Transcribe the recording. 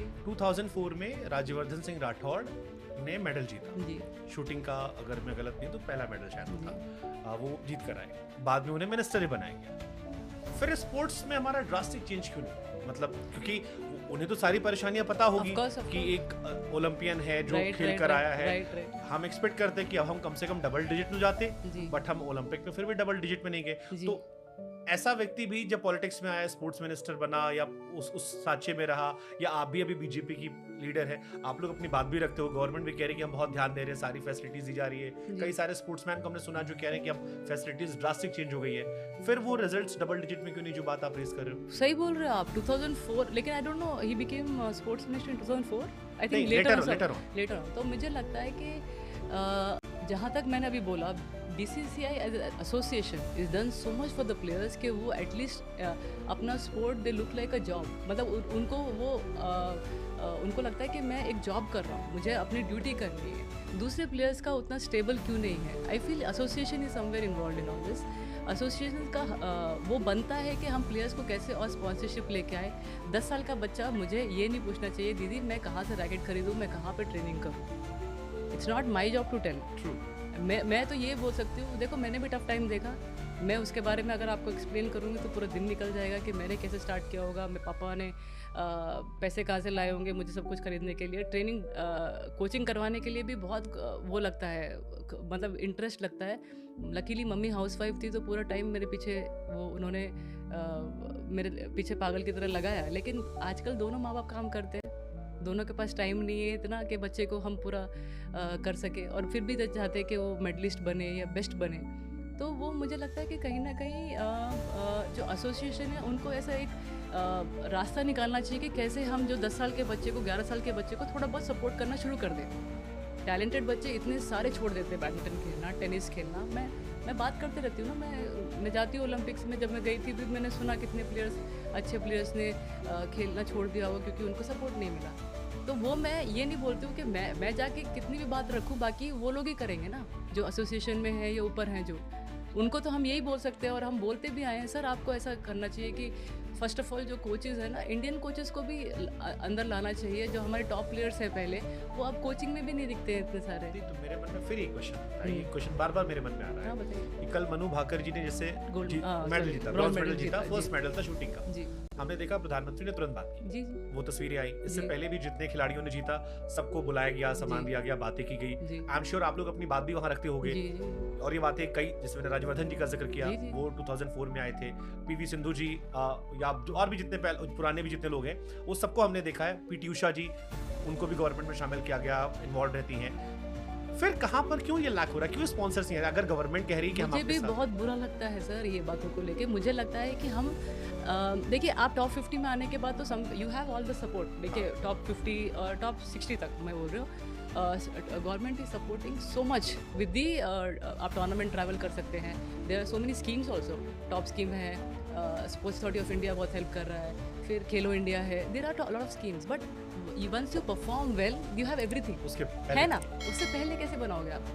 जी 2004 में राज्यवर्धन सिंह राठौड़ ने मेडल जीता जी शूटिंग का, अगर मैं गलत नहीं तो पहला मेडल शायद वो था, वो जीत कर आए। बाद में उन्हें मिनिस्टर ही बनाया गया। फिर स्पोर्ट्स में हमारा ड्रास्टिक चेंज क्यों नहीं? मतलब क्योंकि उन्हें तो सारी परेशानियां पता होगी Of course, of कि एक ओलंपियन है जो Right, खेल right, कर right, आया है। right. हम एक्सपेक्ट करते हैं कि अब हम कम से कम डबल डिजिट में जाते, जी बट हम ओलंपिक में फिर भी डबल डिजिट में नहीं गए। जी तो ऐसा व्यक्ति भी जब पॉलिटिक्स में आया, स्पोर्ट्स मिनिस्टर बना या उस सांचे में रहा, या आप भी अभी बीजेपी की लीडर है, आप लोग अपनी बात भी रखते हो, गवर्नमेंट भी कह रही है कि हम बहुत ध्यान दे रहे हैं, सारी फैसिलिटीज दी जा रही है। जी। कई सारे स्पोर्ट्समैन को हमने सुना जो कह रहे हैं कि अब फैसिलिटीज ड्रास्टिक चेंज हो गई है, फिर वो रिजल्ट्स डबल डिजिट में क्यों नहीं, जो बात आप रेज कर रहे हो? सही बोल रहे हो आप। 2004, लेकिन I don't know he became sports minister in 2004, आई नहीं, थिंक लेटर ऑन। तो मुझे लगता है कि जहाँ तक मैंने अभी बोला, BCCI as association is done so much for the players कि वो एटलीस्ट अपना sport they look like a job, मतलब उनको वो उनको लगता है कि मैं एक जॉब कर रहा हूँ, मुझे अपनी ड्यूटी करनी है। दूसरे प्लेयर्स का उतना स्टेबल क्यों नहीं है? I feel association is somewhere involve in all this. Association का वो बनता है कि हम प्लेयर्स को कैसे और स्पॉन्सरशिप लेके आए। 10 साल का बच्चा मुझे ये नहीं पूछना चाहिए दीदी मैं कहाँ से रैकेट खरीदूँ, मैं कहाँ पे ट्रेनिंग करूँ। It's not my job to tell. True. मैं तो ये बोल सकती हूँ, देखो मैंने भी टफ टाइम देखा, मैं उसके बारे में अगर आपको एक्सप्लेन करूँगी तो पूरा दिन निकल जाएगा कि मैंने कैसे स्टार्ट किया होगा, मेरे पापा ने पैसे कहाँ से लाए होंगे मुझे सब कुछ खरीदने के लिए, ट्रेनिंग कोचिंग करवाने के लिए भी बहुत वो लगता है, मतलब इंटरेस्ट लगता है। लकीली मम्मी हाउसवाइफ थी तो पूरा टाइम मेरे पीछे वो उन्होंने मेरे पीछे पागल की तरह लगाया। लेकिन आजकल दोनों माँ बाप काम करते हैं, दोनों के पास टाइम नहीं है इतना कि बच्चे को हम पूरा कर सके, और फिर भी चाहते हैं कि वो मेडलिस्ट बने या बेस्ट बने। तो वो मुझे लगता है कि कहीं ना कहीं जो एसोसिएशन है उनको ऐसा एक रास्ता निकालना चाहिए कि कैसे हम जो 10 साल के बच्चे को, 11 साल के बच्चे को थोड़ा बहुत सपोर्ट करना शुरू कर दें। टैलेंटेड बच्चे इतने सारे छोड़ देते हैं, बैडमिंटन खेलना, टेनिस खेलना। मैं बात करते रहती हूँ ना, मैं जाती हूँ ओलंपिक्स में, जब मैं गई थी भी मैंने सुना कितने प्लेयर्स, अच्छे प्लेयर्स ने खेलना छोड़ दिया हो क्योंकि उनको सपोर्ट नहीं मिला। तो वो मैं ये नहीं बोलती हूँ कि मैं जाके कितनी भी बात रखूँ, बाकी वो लोग ही करेंगे ना जो एसोसिएशन में है या ऊपर हैं जो, उनको तो हम यही बोल सकते हैं और हम बोलते भी आए हैं। सर आपको ऐसा करना चाहिए कि फर्स्ट ऑफ ऑल जो कोचेज़ है ना, इंडियन कोचेज़ को भी अंदर लाना चाहिए। जो हमारे टॉप प्लेयर्स हैं पहले, वो अब कोचिंग में भी नहीं दिखते हैं इतने सारे। तो मेरे मन में फिर एक क्वेश्चन बार बार मेरे मन में आ रहा है। बताइए। कल मनु भाकर जी ने जैसे मेडल जीता, ब्रॉन्ज मेडल जीता, फर्स्ट मेडल था शूटिंग का जी। हमने देखा प्रधानमंत्री ने तुरंत बात की, जी वो तस्वीरें आई। इससे जी। पहले भी जितने खिलाड़ियों ने जीता सबको बुलाया गया, सम्मान जी। दिया गया, बातें की गई। जी। आई एम श्योर आप लोग अपनी बात भी वहां रखते होंगे। जी जी और ये बातें कई, जिसमें मैंने राज्यवर्धन जी का जिक्र किया, जी, जी। वो 2004 में आए थे। पीवी सिंधु जी या और भी जितने पुराने भी जितने लोग हैं, वो सबको हमने देखा है। पीटी उषा जी, उनको भी गवर्नमेंट में शामिल किया गया, इन्वॉल्व रहती हैं। फिर कहाँ पर क्यों ये लैक हो रहा है? क्यों स्पॉन्सर्स नहीं है? अगर गवर्नमेंट कह रही है कि हम मुझे आपके भी साथ, बहुत बुरा लगता है सर ये बातों को लेके। मुझे लगता है कि हम देखिए, आप टॉप 50 में आने के बाद तो you have all the support. देखिए टॉप 50 और टॉप 60 तक मैं बोल रही हूँ, government is supporting so much with the, आप टूर्नामेंट ट्रैवल कर सकते हैं। There are so many schemes also, top scheme है, स्पोर्ट्स अथॉरिटी ऑफ इंडिया बहुत हेल्प कर रहा है, फिर खेलो इंडिया है, there are lot of schemes. But once you perform well, you have everything, उसके है ना? उससे पहले कैसे बनाओगे आप?